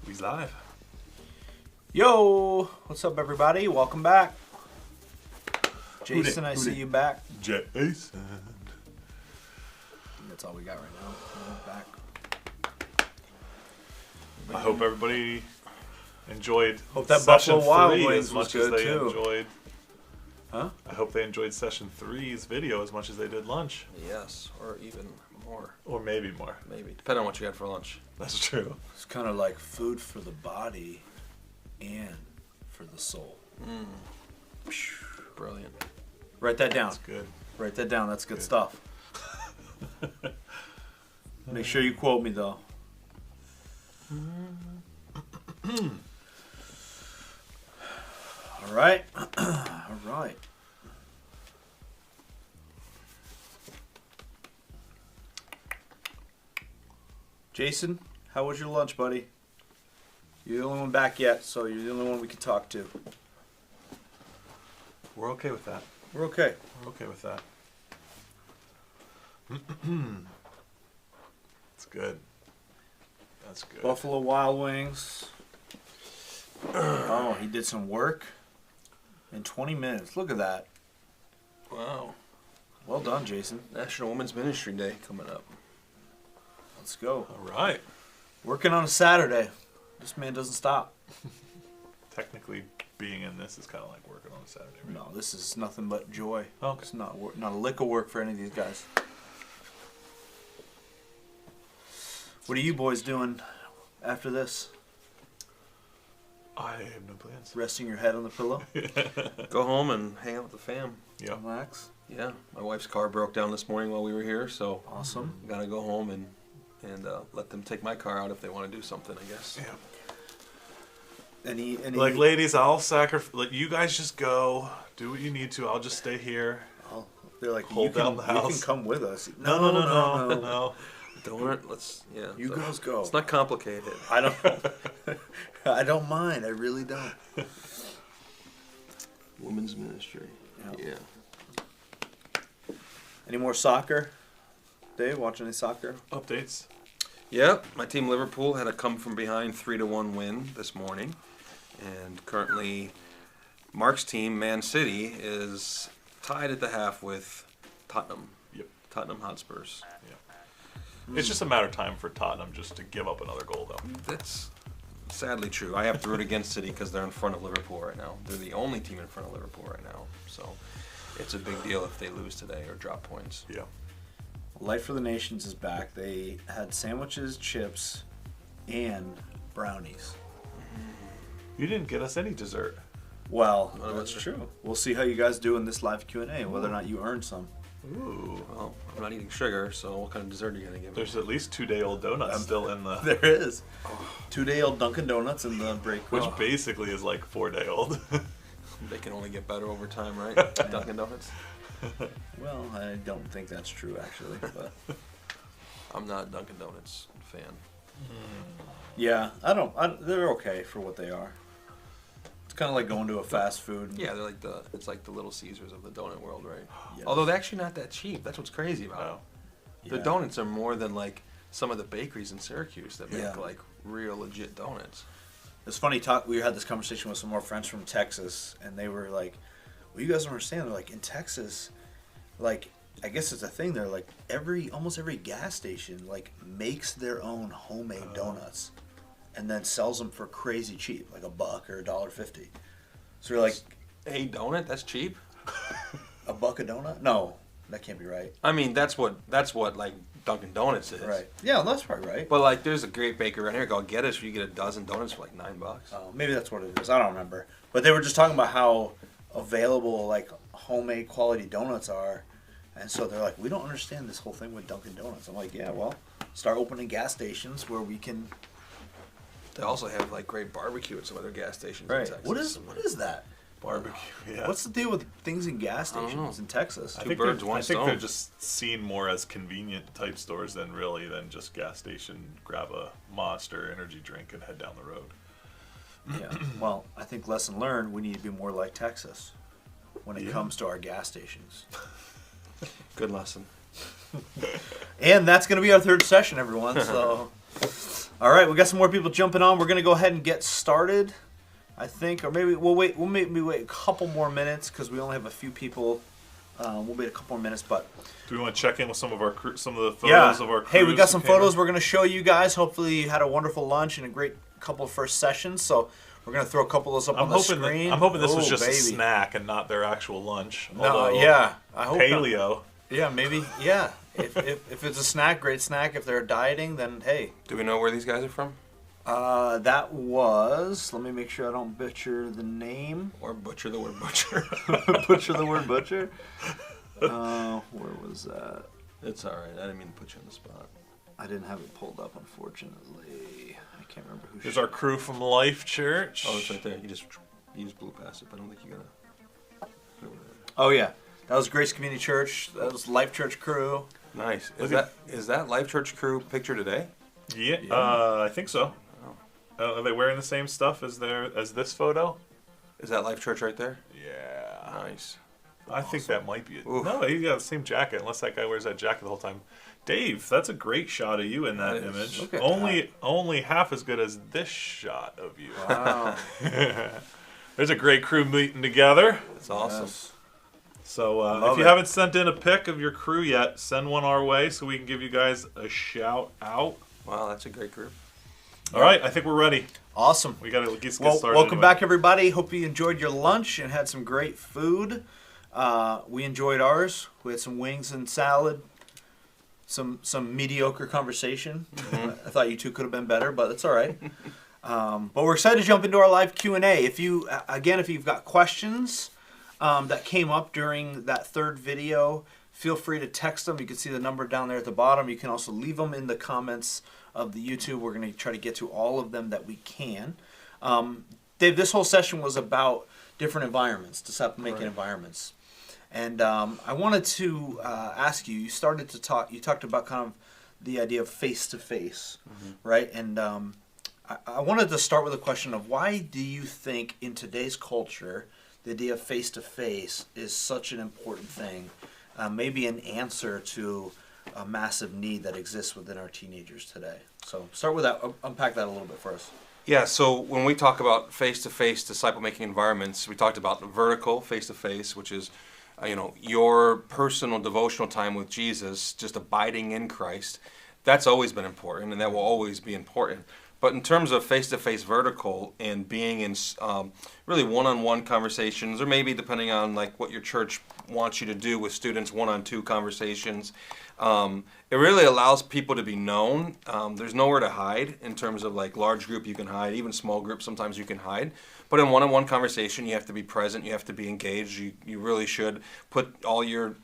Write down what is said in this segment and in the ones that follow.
He's live. Yo, what's up, everybody? Welcome back. Jason, I see you back. Jason. That's all we got right now. We're back. I hope everybody enjoyed Hope that session Buffalo Wild 3 Wings as was much as good, they too. enjoyed. Huh? I hope they enjoyed session 3's video as much as they did lunch. Yes, or even more. Or maybe more. Maybe. Depending on what you had for lunch. That's true. It's kind of like food for the body and for the soul. Brilliant. Write that down. That's good. Write that down. That's good stuff. Make sure you quote me, though. All right. All right. Jason, how was your lunch, buddy? You're the only one back yet, so you're the only one we can talk to. We're okay with that. We're okay. We're okay with that. It's good. That's good. Buffalo Wild Wings. Oh, he did some work in 20 minutes. Look at that. Wow. Well done, Jason. National Women's Ministry Day coming up. Let's go. All right. Working on a Saturday. This man doesn't stop. Technically, being in this is kind of like working on a Saturday, right? No, this is nothing but joy. Okay. It's not a lick of work for any of these guys. What are you boys doing after this? I have no plans. Resting your head on the pillow? Go home and hang out with the fam. Yeah. Relax. Yeah. My wife's car broke down this morning while we were here, so Awesome. gotta go home and let them take my car out if they want to do something, I guess. Yeah. Any Like, ladies, I'll sacrifice. Like, you guys just go. Do what you need to. I'll just stay here. they're like, Hold down the you house. can come with us. No. Donut, let's, yeah. You girls go. It's not complicated. I don't. I don't mind. I really don't. Women's Ministry. Yeah. Any more soccer? Dave, watch any soccer? Updates. Yeah, my team Liverpool had a come from behind 3-1 win this morning. And currently, Mark's team, Man City, is tied at the half with Tottenham. Yep. Tottenham Hotspurs. Yeah. It's just a matter of time for Tottenham just to give up another goal, though. That's sadly true. I have to root against City because they're in front of Liverpool right now. They're the only team in front of Liverpool right now. So it's a big deal if they lose today or drop points. Yeah. Light for the Nations is back. They had sandwiches, chips, and brownies. You didn't get us any dessert. Well, Oh, that's that's true. We'll see how you guys do in this live Q&A, whether or not you earned some. Ooh. Well, I'm not eating sugar, so what kind of dessert are you going to give me? There's at least 2-day-old donuts still in the... There is. 2-day-old Dunkin' Donuts in the break. Which basically is like 4-day-old. They can only get better over time, right? Dunkin' Donuts? Well, I don't think that's true, actually. But I'm not a Dunkin' Donuts fan. yeah, they're okay for what they are. It's kind of like going to a fast food. Yeah, it's like the Little Caesars of the donut world, right? Yes. Although they're actually not that cheap. That's what's crazy about Wow. it. The Yeah. donuts are more than like some of the bakeries in Syracuse that make Yeah. like real legit donuts. It's funny, we had this conversation with some more friends from Texas, and they were like, well, you guys don't understand. They're like, in Texas, like, I guess it's a thing. They're like, almost every gas station, like, makes their own homemade donuts and then sells them for crazy cheap, like $1 or $1.50. So you're like, A donut? That's cheap? $1 a donut? No, that can't be right. I mean, that's what like Dunkin' Donuts is. Right. Yeah, that's probably right. But like, there's a great baker around here. Go get it. So you get a dozen donuts for like $9. Maybe that's what it is. I don't remember. But they were just talking about how available, like, homemade quality donuts are. And so they're like, we don't understand this whole thing with Dunkin' Donuts. I'm like, yeah, well, start opening gas stations where we can. They also have like great barbecue at some other gas stations Right. in Texas. What is that? Barbecue, yeah. What's the deal with things in gas I don't stations know. in Texas? Two birds, one I think stone. they're just seen more as convenient type stores than just gas station, grab a Monster energy drink and head down the road. Yeah. Well, I think lesson learned, we need to be more like Texas when it comes to our gas stations. Good lesson. And that's going to be our third session, everyone. So All right, we got some more people jumping on. We're gonna go ahead and get started, I think, or maybe we'll wait. We'll maybe wait a couple more minutes because we only have a few people. We'll wait a couple more minutes, but Do we want to check in with some of the photos of our crews? Hey, we got some who came photos in? we're gonna show you guys. Hopefully, you had a wonderful lunch and a great couple of first sessions. So we're gonna throw a couple of those up on the screen. I'm hoping this was Oh, just a baby. snack and not their actual lunch. No, Although, yeah, I hope not. paleo. Yeah, maybe. Yeah, if it's a snack, great snack. If they're dieting, then hey. Do we know where these guys are from? That was. Let me make sure I don't butcher the name. Or butcher the word butcher. Butcher the word butcher. Where was that? It's all right. I didn't mean to put you on the spot. I didn't have it pulled up, unfortunately. I can't remember who. Here's our crew from Life Church. Oh, it's right there. You just blew past it, but I don't think you gotta. Oh yeah, that was Grace Community Church. That was Life Church crew. Nice. Look Is that Life Church crew picture today? Yeah, I think so. Are they wearing the same stuff as this photo? Is that Life Church right there? Yeah. Nice. I think that might be it. Oof. No, he got the same jacket, unless that guy wears that jacket the whole time. Dave, that's a great shot of you in that That is. image. Look at Only half as good as this shot of you. Wow. There's a great crew meeting together. That's awesome. Yes. So Love if you it. haven't sent in a pic of your crew yet, send one our way so we can give you guys a shout out. Wow, that's a great group. All right, I think we're ready. Awesome. We got to get Well, started. welcome anyway. back, everybody. Hope you enjoyed your lunch and had some great food. We enjoyed ours. We had some wings and salad. Some mediocre conversation. I thought you two could have been better, but it's all right. But we're excited to jump into our live Q&A. If you've got questions that came up during that third video, feel free to text them. You can see the number down there at the bottom. You can also leave them in the comments of the YouTube. We're going to try to get to all of them that we can. Dave, this whole session was about different environments, disciple-making environments. And I wanted to ask you, you talked about kind of the idea of face-to-face, right? And I wanted to start with a question of why do you think in today's culture the idea of face-to-face is such an important thing, maybe an answer to a massive need that exists within our teenagers today? So start with that, unpack that a little bit for us. Yeah, so when we talk about face-to-face disciple-making environments, we talked about vertical face-to-face, which is your personal devotional time with Jesus, just abiding in Christ. That's always been important, and that will always be important. But in terms of face-to-face vertical and being in really one-on-one conversations, or maybe depending on like what your church wants you to do with students, one-on-two conversations, it really allows people to be known. There's nowhere to hide in terms of like large group you can hide, even small groups sometimes you can hide. But in one-on-one conversation, you have to be present, you have to be engaged, you really should put all your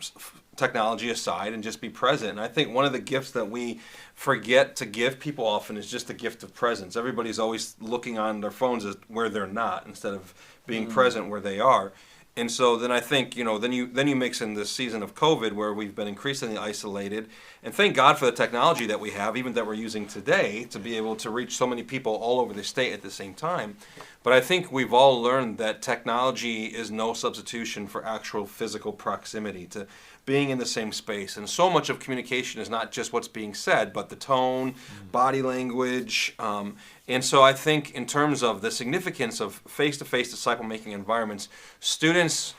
technology aside and just be present. And I think one of the gifts that we forget to give people often is just the gift of presence. Everybody's always looking on their phones where they're not instead of being present where they are. And so then I think, then you mix in this season of COVID where we've been increasingly isolated. And thank God for the technology that we have, even that we're using today, to be able to reach so many people all over the state at the same time. But I think we've all learned that technology is no substitution for actual physical proximity, to being in the same space. And so much of communication is not just what's being said, but the tone, body language. And so I think in terms of the significance of face-to-face disciple-making environments, students,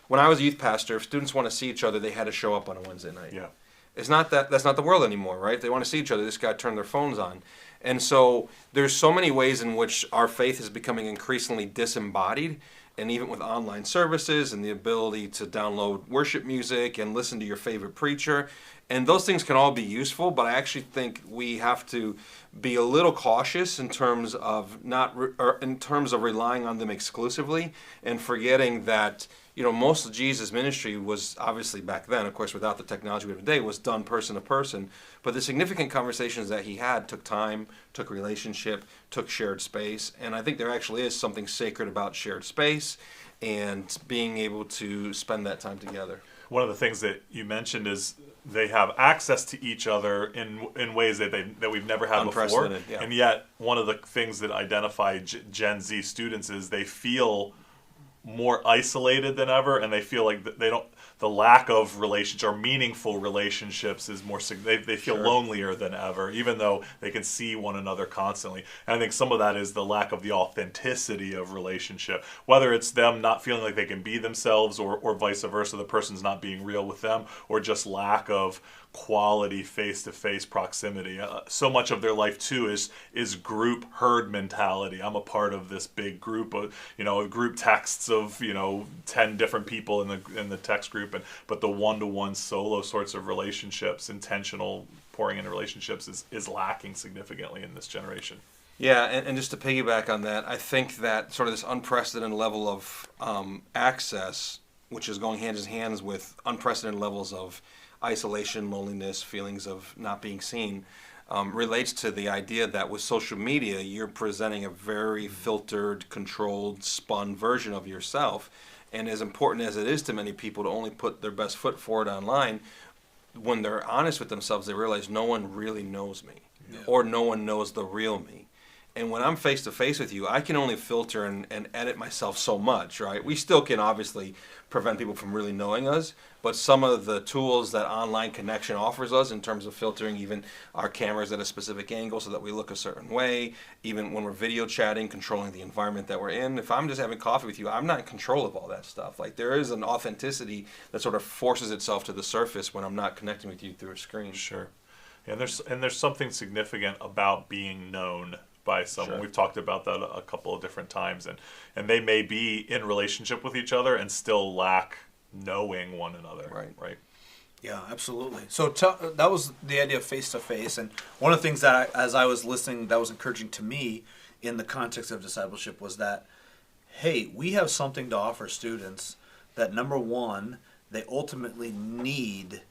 when I was a youth pastor, if students want to see each other, they had to show up on a Wednesday night. Yeah. It's not that's not the world anymore, right? They want to see each other. They just got to turn their phones on. And so there's so many ways in which our faith is becoming increasingly disembodied. And even with online services and the ability to download worship music and listen to your favorite preacher, and those things can all be useful, but I actually think we have to be a little cautious in terms of relying on them exclusively and forgetting that most of Jesus' ministry was obviously back then, of course, without the technology we have today, was done person to person. But the significant conversations that he had took time, took relationship, took shared space. And I think there actually is something sacred about shared space and being able to spend that time together. One of the things that you mentioned is they have access to each other in ways that we've never had before. Unprecedented, yeah. And yet, one of the things that identify Gen Z students is they feel more isolated than ever, and they feel like they don't. The lack of relationships or meaningful relationships is more. They feel lonelier than ever, even though they can see one another constantly. And I think some of that is the lack of the authenticity of relationship. Whether it's them not feeling like they can be themselves, or vice versa, the person's not being real with them, or just lack of quality face-to-face proximity. So much of their life too is group herd mentality. I'm a part of this big group of group texts of 10 different people in the text group, but the one-to-one solo sorts of relationships, intentional pouring into relationships is lacking significantly in this generation. Yeah, and just to piggyback on that, I think that sort of this unprecedented level of access, which is going hand in hand with unprecedented levels of isolation, loneliness, feelings of not being seen, relates to the idea that with social media, you're presenting a very filtered, controlled, spun version of yourself. And as important as it is to many people to only put their best foot forward online, when they're honest with themselves, they realize no one really knows me, or no one knows the real me. And when I'm face to face with you, I can only filter and edit myself so much, right? We still can obviously prevent people from really knowing us, but some of the tools that online connection offers us in terms of filtering even our cameras at a specific angle so that we look a certain way, even when we're video chatting, controlling the environment that we're in. If I'm just having coffee with you, I'm not in control of all that stuff. Like, there is an authenticity that sort of forces itself to the surface when I'm not connecting with you through a screen. Sure. And there's something significant about being known by someone. Sure. We've talked about that a couple of different times, and they may be in relationship with each other and still lack knowing one another. Right. Yeah, absolutely. So that was the idea of face-to-face, and one of the things that as I was listening that was encouraging to me in the context of discipleship was that, hey, we have something to offer students that, number one, they ultimately need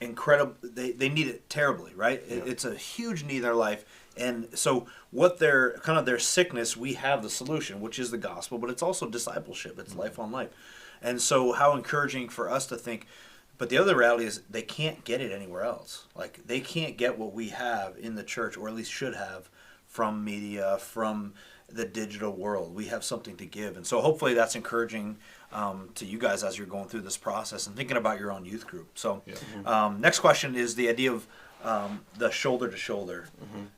incredible. They need it terribly, right? Yeah. It's a huge need in their life. And so what their sickness, we have the solution, which is the gospel, but it's also discipleship. It's life on life. And so how encouraging for us to think, but the other reality is they can't get it anywhere else. Like, they can't get what we have in the church, or at least should have, from media, from the digital world. We have something to give. And so hopefully that's encouraging to you guys as you're going through this process and thinking about your own youth group. So next question is the idea of the shoulder to shoulder,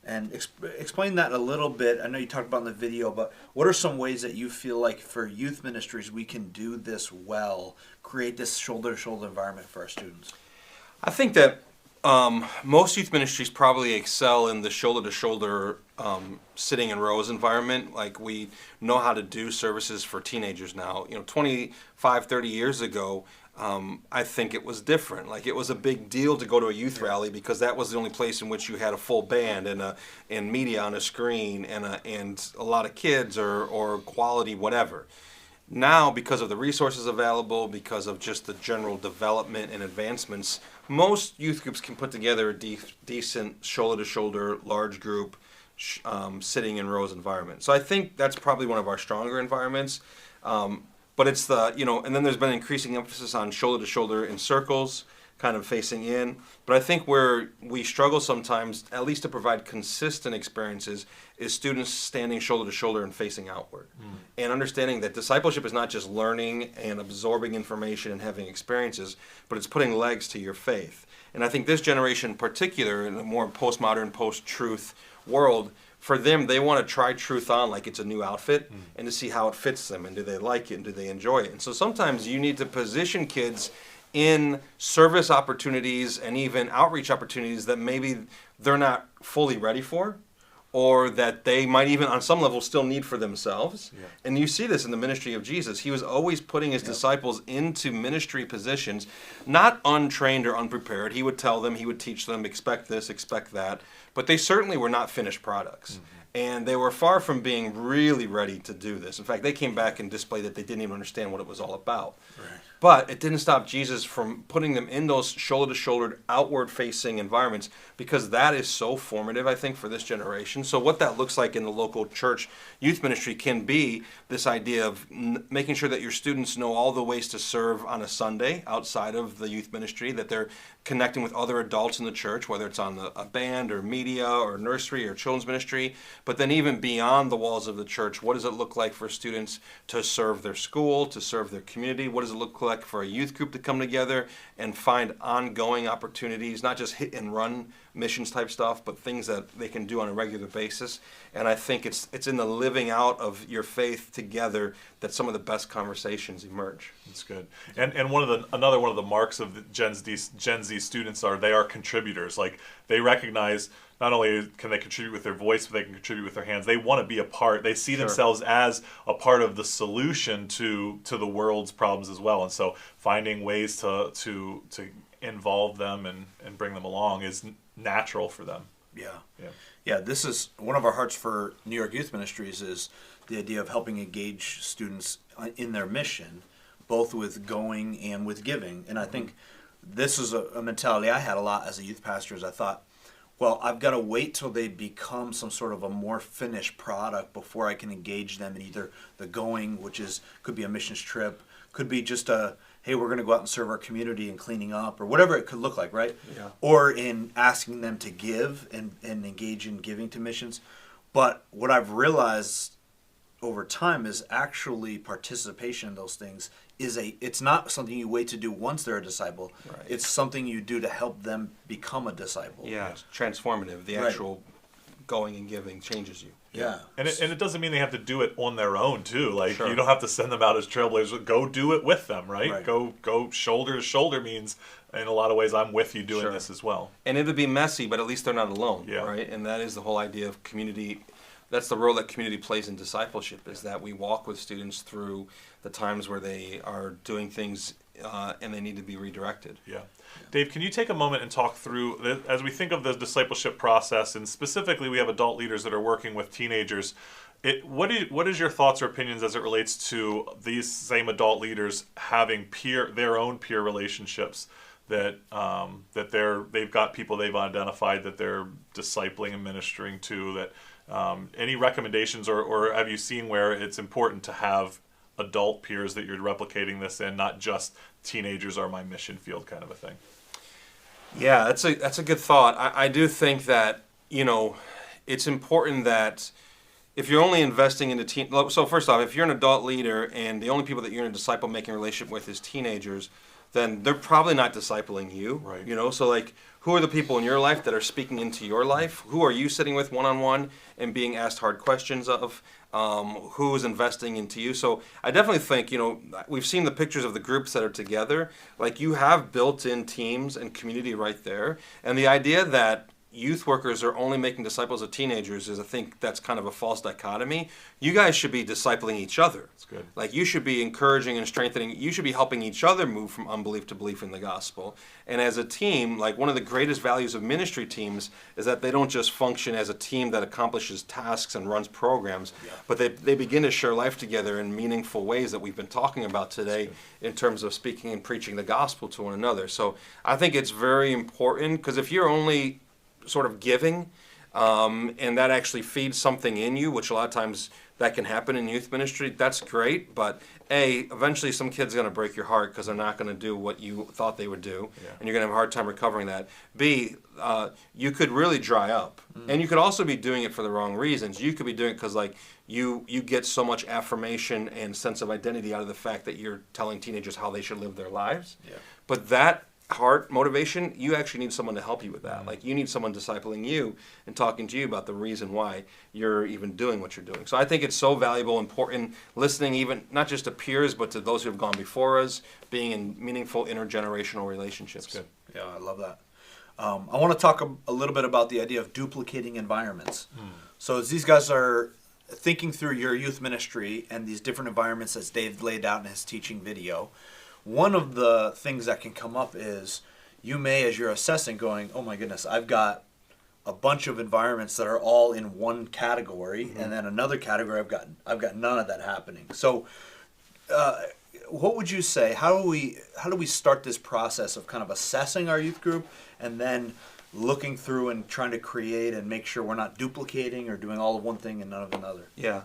and explain that a little bit. I know you talked about in the video, but what are some ways that you feel like for youth ministries we can do this well, create this shoulder to shoulder environment for our students? I think that most youth ministries probably excel in the shoulder to shoulder sitting in rows environment. Like, we know how to do services for teenagers now. 25, 30 years ago, I think it was different. Like, it was a big deal to go to a youth rally because that was the only place in which you had a full band and media on a screen and a lot of kids or quality whatever. Now, because of the resources available, because of just the general development and advancements, most youth groups can put together a decent shoulder-to-shoulder, large group, sitting in rows environment. So I think that's probably one of our stronger environments. But it's and then there's been increasing emphasis on shoulder-to-shoulder in circles, kind of facing in. But I think where we struggle sometimes, at least to provide consistent experiences, is students standing shoulder-to-shoulder and facing outward. And understanding that discipleship is not just learning and absorbing information and having experiences, but it's putting legs to your faith. And I think this generation in particular, in a more postmodern, post-truth world, for them, they want to try truth on like it's a new outfit and to see how it fits them, and do they like it and do they enjoy it. And so sometimes you need to position kids in service opportunities and even outreach opportunities that maybe they're not fully ready for, or that they might even on some level still need for themselves. Yeah. And you see this in the ministry of Jesus. He was always putting his disciples into ministry positions, not untrained or unprepared. He would tell them, he would teach them, expect this, expect that. But they certainly were not finished products. And they were far from being really ready to do this. In fact, they came back and displayed that they didn't even understand what it was all about. Right. But it didn't stop Jesus from putting them in those shoulder-to-shoulder, outward-facing environments, because that is so formative, I think, for this generation. So what that looks like in the local church youth ministry can be this idea of making sure that your students know all the ways to serve on a Sunday outside of the youth ministry, that they're connecting with other adults in the church, whether it's on a band or media or nursery or children's ministry. But then even beyond the walls of the church, what does it look like for students to serve their school, to serve their community? What does it look like for a youth group to come together and find ongoing opportunities, not just hit and run missions type stuff, but things that they can do on a regular basis? And I think it's in the living out of your faith together that some of the best conversations emerge. That's good. And another one of the marks of the Gen Z students they are contributors. Like, they recognize not only can they contribute with their voice, but they can contribute with their hands. They want to be a part. They see themselves as a part of the solution to the world's problems as well. And so finding ways to involve them and bring them along is natural for them. Yeah, this is one of our hearts for New York Youth Ministries, is the idea of helping engage students in their mission, both with going and with giving. And I think this is a mentality I had a lot as a youth pastor, is I thought, well, I've got to wait till they become some sort of a more finished product before I can engage them in either the going, which could be a missions trip, could be just hey, we're going to go out and serve our community and cleaning up, or whatever it could look like, right? Yeah. Or in asking them to give and engage in giving to missions. But what I've realized over time is actually participation in those things it's not something you wait to do once they're a disciple. Right. It's something you do to help them become a disciple. Yeah, it's transformative. The actual going and giving changes you. Yeah. And it doesn't mean they have to do it on their own too. Like, you don't have to send them out as trailblazers. Go do it with them, right? Go shoulder to shoulder means, in a lot of ways, I'm with you doing this as well. And it'll be messy, but at least they're not alone, Yeah. right? And that is the whole idea of community. That's the role that community plays in discipleship, is that we walk with students through the times where they are doing things and they need to be redirected. Yeah. Dave, can you take a moment and talk through, as we think of the discipleship process, and specifically we have adult leaders that are working with teenagers, what is your thoughts or opinions as it relates to these same adult leaders having their own peer relationships, that they've got people they've identified that they're discipling and ministering to, that any recommendations, or have you seen where it's important to have adult peers that you're replicating this in, not just teenagers are my mission field kind of a thing? Yeah, that's a good thought. I do think that, it's important that if you're only investing into so first off, if you're an adult leader and the only people that you're in a disciple-making relationship with is teenagers, then they're probably not discipling you. Right. So like, who are the people in your life that are speaking into your life? Who are you sitting with one-on-one and being asked hard questions of? Who is investing into you? So I definitely think, we've seen the pictures of the groups that are together. Like, you have built-in teams and community right there. And the idea that youth workers are only making disciples of teenagers I think that's kind of a false dichotomy. You guys should be discipling each other. That's good. Like, you should be encouraging and strengthening. You should be helping each other move from unbelief to belief in the gospel. And as a team, like, one of the greatest values of ministry teams is that they don't just function as a team that accomplishes tasks and runs programs, but they begin to share life together in meaningful ways that we've been talking about today in terms of speaking and preaching the gospel to one another. So I think it's very important, because if you're only sort of giving, and that actually feeds something in you, which a lot of times that can happen in youth ministry, that's great, but eventually some kid's going to break your heart because they're not going to do what you thought they would do, and you're going to have a hard time recovering that. You could really dry up, and you could also be doing it for the wrong reasons. You could be doing it because, like, you get so much affirmation and sense of identity out of the fact that you're telling teenagers how they should live their lives. But that heart motivation, you actually need someone to help you with that. Like, you need someone discipling you and talking to you about the reason why you're even doing what you're doing. So I think it's so valuable, important, listening even not just to peers, but to those who have gone before us, being in meaningful intergenerational relationships. That's good. Yeah, I love that. I want to talk a little bit about the idea of duplicating environments. So as these guys are thinking through your youth ministry and these different environments as Dave laid out in his teaching video, one of the things that can come up is you may, as you're assessing, going, oh my goodness, I've got a bunch of environments that are all in one category, and then another category I've got none of that happening. So what would you say? How do we start this process of kind of assessing our youth group and then looking through and trying to create and make sure we're not duplicating or doing all of one thing and none of another? Yeah.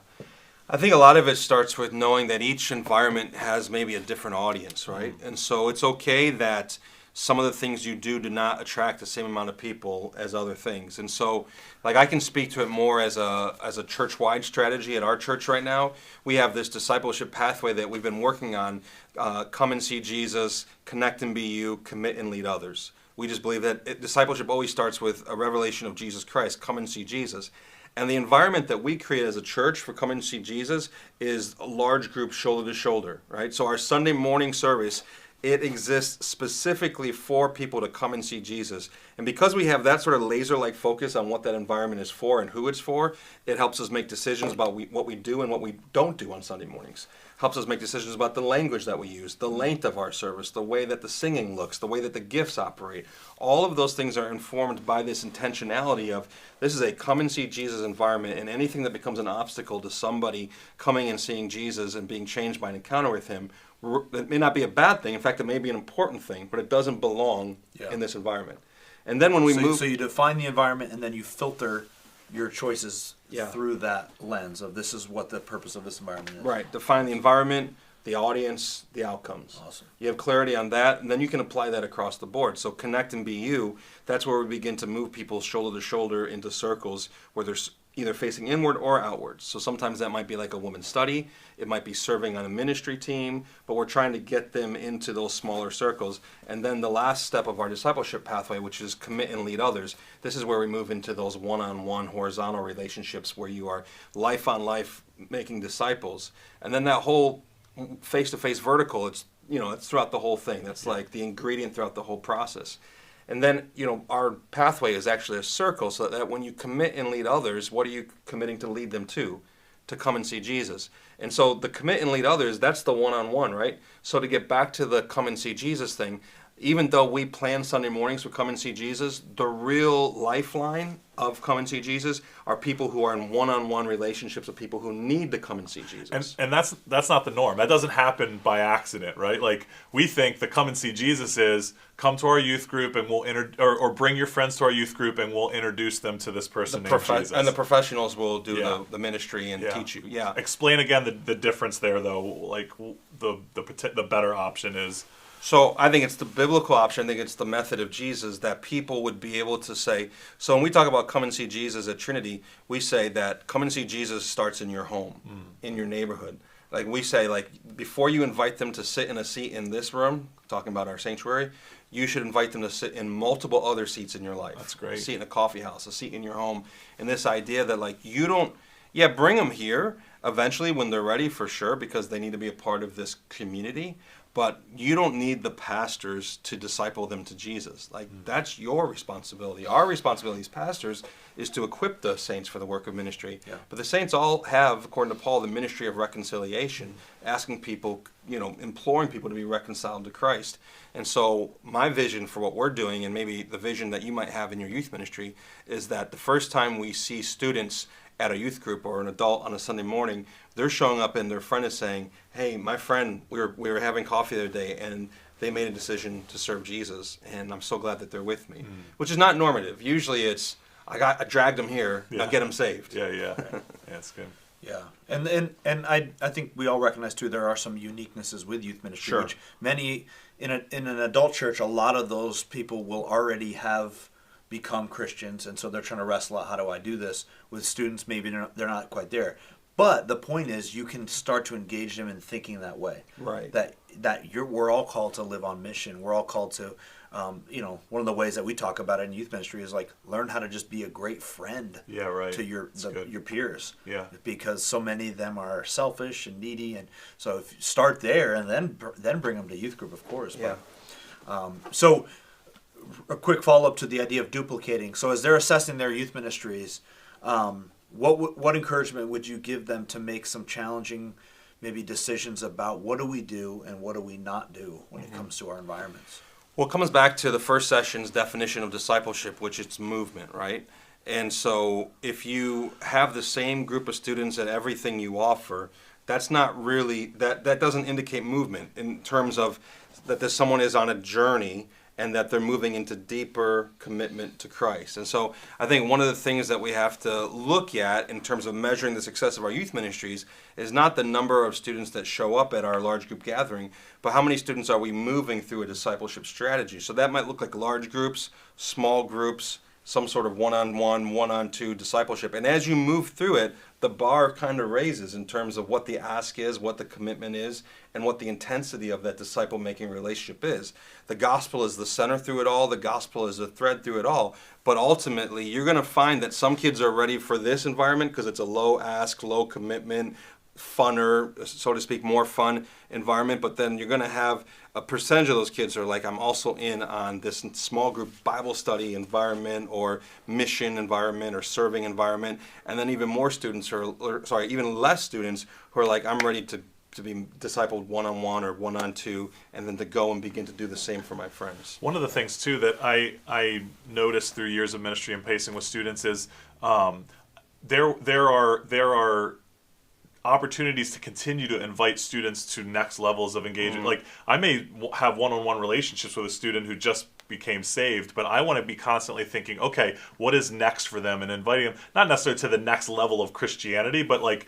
I think a lot of it starts with knowing that each environment has maybe a different audience, right? And so it's okay that some of the things you do not attract the same amount of people as other things. And so, like, I can speak to it more as a church-wide strategy at our church right now. We have this discipleship pathway that we've been working on, come and see Jesus, connect and be you, commit and lead others. We just believe that discipleship always starts with a revelation of Jesus Christ, come and see Jesus. And the environment that we create as a church for come and see Jesus is a large group shoulder to shoulder, right? So our Sunday morning service, it exists specifically for people to come and see Jesus. And because we have that sort of laser-like focus on what that environment is for and who it's for, it helps us make decisions about what we do and what we don't do on Sunday mornings. Helps us make decisions about the language that we use, the length of our service, the way that the singing looks, the way that the gifts operate. All of those things are informed by this intentionality of this is a come and see Jesus environment, and anything that becomes an obstacle to somebody coming and seeing Jesus and being changed by an encounter with him, it may not be a bad thing. In fact, it may be an important thing, but it doesn't belong in this environment. And then when we move... So you define the environment and then you filter your choices through that lens of this is what the purpose of this environment is. Right. Define the environment, the audience, the outcomes. Awesome. You have clarity on that, and then you can apply that across the board. So connect and be you, that's where we begin to move people shoulder to shoulder into circles where they're either facing inward or outwards. So sometimes that might be like a women's study. It might be serving on a ministry team, but we're trying to get them into those smaller circles. And then the last step of our discipleship pathway, which is commit and lead others, this is where we move into those one-on-one horizontal relationships where you are life on life making disciples. And then that whole face-to-face vertical, it's throughout the whole thing. That's like the ingredient throughout the whole process. And then, our pathway is actually a circle so that when you commit and lead others, what are you committing to lead them to? To come and see Jesus. And so the commit and lead others, that's the one-on-one, right? So to get back to the come and see Jesus thing, even though we plan Sunday mornings for come and see Jesus, the real lifeline of come and see Jesus are people who are in one-on-one relationships with people who need to come and see Jesus. And that's not the norm. That doesn't happen by accident, right? Like, we think the come and see Jesus is come to our youth group and we'll or bring your friends to our youth group and we'll introduce them to this person named Jesus. And the professionals will do the ministry and teach you. Yeah. Explain again the difference there, though. Like, the better option is... So I think it's the biblical option. I think it's the method of Jesus that people would be able to say. So when we talk about come and see Jesus at Trinity, we say that come and see Jesus starts in your home, in your neighborhood. Like we say, before you invite them to sit in a seat in this room, talking about our sanctuary, you should invite them to sit in multiple other seats in your life. That's great. A seat in a coffee house, a seat in your home. And this idea that you don't, bring them here eventually when they're ready for sure because they need to be a part of this community. But you don't need the pastors to disciple them to Jesus. That's your responsibility. Our responsibility as pastors is to equip the saints for the work of ministry. Yeah. But the saints all have, according to Paul, the ministry of reconciliation, asking people, imploring people to be reconciled to Christ. And so my vision for what we're doing, and maybe the vision that you might have in your youth ministry, is that the first time we see students at a youth group or an adult on a Sunday morning, they're showing up and their friend is saying, hey, my friend, we were having coffee the other day and they made a decision to serve Jesus and I'm so glad that they're with me, which is not normative. Usually it's, I dragged them here, now get them saved. Yeah, that's good. Yeah, and I think we all recognize too there are some uniquenesses with youth ministry, sure. Which many, in an adult church, a lot of those people will already have become Christians, and so they're trying to wrestle out how do I do this with students. Maybe they're not quite there, but the point is you can start to engage them in thinking that way. Right. We're all called to live on mission. We're all called to, one of the ways that we talk about it in youth ministry is learn how to just be a great friend. Yeah, right. To your peers. Yeah. Because so many of them are selfish and needy, and so if you start there and then bring them to youth group, of course. Yeah. So. A quick follow-up to the idea of duplicating. So as they're assessing their youth ministries, what encouragement would you give them to make some challenging maybe decisions about what do we do and what do we not do when it comes to our environments? Well, it comes back to the first session's definition of discipleship, which is movement, right? And so if you have the same group of students at everything you offer, that's not really, that doesn't indicate movement in terms of that there's someone is on a journey and that they're moving into deeper commitment to Christ. And so I think one of the things that we have to look at in terms of measuring the success of our youth ministries is not the number of students that show up at our large group gathering, but how many students are we moving through a discipleship strategy. So that might look like large groups, small groups, some sort of one-on-one, one-on-two discipleship. And as you move through it, the bar kind of raises in terms of what the ask is, what the commitment is, and what the intensity of that disciple-making relationship is. The gospel is the center through it all. The gospel is the thread through it all. But ultimately, you're going to find that some kids are ready for this environment because it's a low ask, low commitment, funner, so to speak, more fun environment. But then you're going to have a percentage of those kids are like, I'm also in on this small group Bible study environment or mission environment or serving environment. And then even more students even less students who are like, I'm ready to be discipled one-on-one or one-on-two, and then to go and begin to do the same for my friends. One of the things too that I noticed through years of ministry and pacing with students is there are opportunities to continue to invite students to next levels of engagement. Like I may have one-on-one relationships with a student who just became saved, but I want to be constantly thinking, okay, what is next for them, and inviting them not necessarily to the next level of Christianity, but like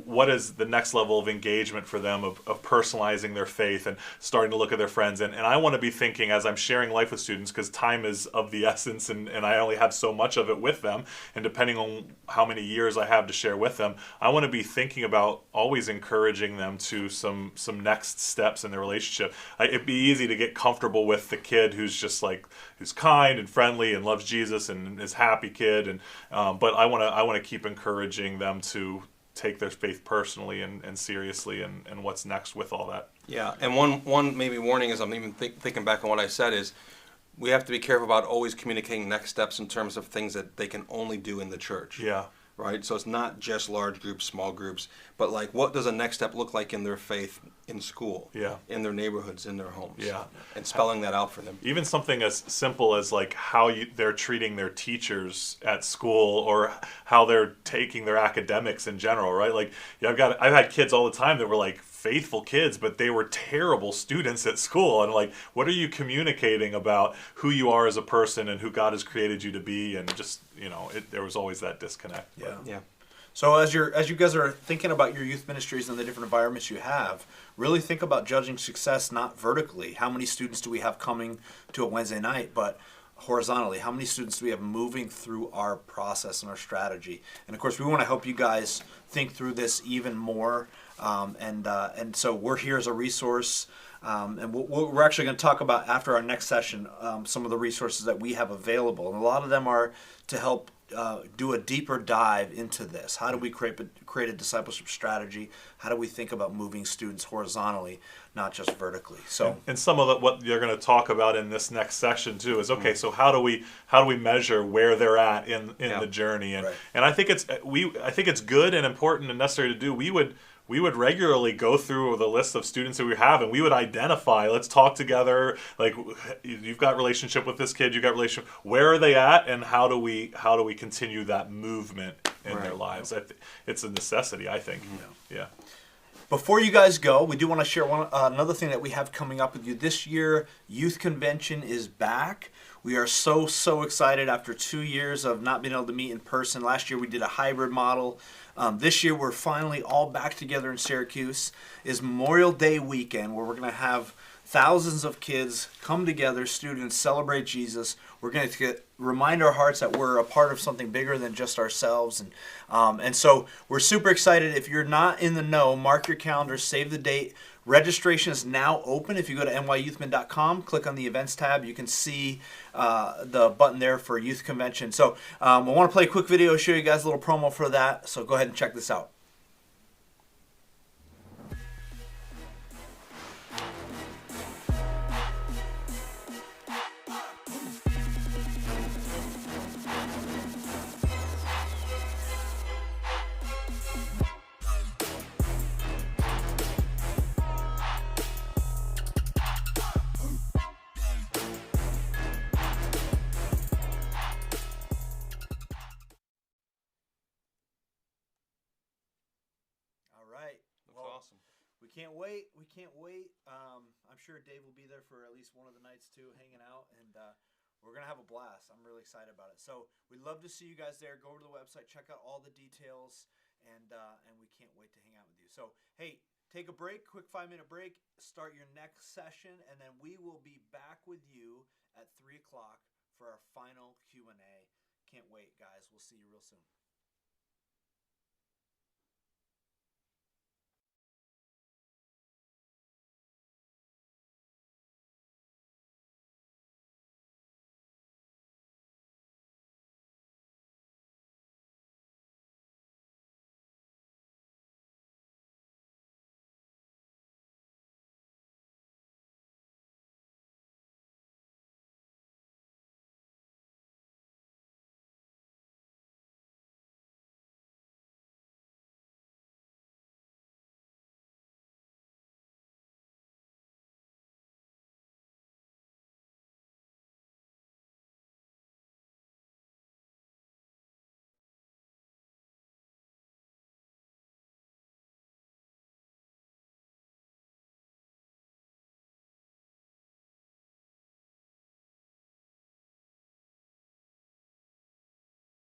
what is the next level of engagement for them of personalizing their faith and starting to look at their friends. And I want to be thinking as I'm sharing life with students, because time is of the essence, and I only have so much of it with them, and depending on how many years I have to share with them, I want to be thinking about always encouraging them to some next steps in their relationship. It'd be easy to get comfortable with the kid who's kind and friendly and loves Jesus and is a happy kid, and but I want to keep encouraging them to take their faith personally and seriously, and what's next with all that. Yeah, and one maybe warning is, I'm even thinking back on what I said, is we have to be careful about always communicating next steps in terms of things that they can only do in the church. Yeah. Right? So it's not just large groups, small groups, but like what does a next step look like in their faith in school, in their neighborhoods, in their homes, and spelling that out for them. Even something as simple as like how they're treating their teachers at school, or how they're taking their academics in general, right? Like I've had kids all the time that were like faithful kids, but they were terrible students at school. And like, what are you communicating about who you are as a person and who God has created you to be? And just, there was always that disconnect. Yeah. So as you guys are thinking about your youth ministries and the different environments you have, really think about judging success not vertically. How many students do we have coming to a Wednesday night, but horizontally? How many students do we have moving through our process and our strategy? And of course, we want to help you guys think through this even more. And so we're here as a resource. And we're actually going to talk about, after our next session, some of the resources that we have available. And a lot of them are to help do a deeper dive into this. How do we create a discipleship strategy? How do we think about moving students horizontally, not just vertically? So, and some of what you're going to talk about in this next session too is, okay, so how do we measure where they're at in the journey? And and I think it's good and important and necessary to do. We would regularly go through the list of students that we have, and we would identify, let's talk together, like, you've got relationship with this kid, you've got relationship, where are they at, and how do we continue that movement in their lives? It's a necessity, I think. Yeah. Before you guys go, we do want to share another thing that we have coming up with you. This year, Youth Convention is back. We are so excited after 2 years of not being able to meet in person. Last year we did a hybrid model. This year we're finally all back together in Syracuse. Is Memorial Day weekend, where we're going to have thousands of kids come together, students celebrate Jesus. We're going to remind our hearts that we're a part of something bigger than just ourselves. And so we're super excited. If you're not in the know, mark your calendar, save the date. Registration is now open. If you go to nyyouthman.com, click on the events tab, you can see the button there for Youth Convention. So I want to play a quick video, show you guys a little promo for that. So go ahead and check this out. awesome. We can't wait. We can't wait. I'm sure Dave will be there for at least one of the nights too, hanging out, and we're gonna have a blast. I'm really excited about it. So we'd love to see you guys there. Go over to the website, check out all the details, and we can't wait to hang out with you. So hey, take a break, quick 5-minute break. Start your next session, and then we will be back with you at 3:00 for our final Q&A. Can't wait, guys. We'll see you real soon.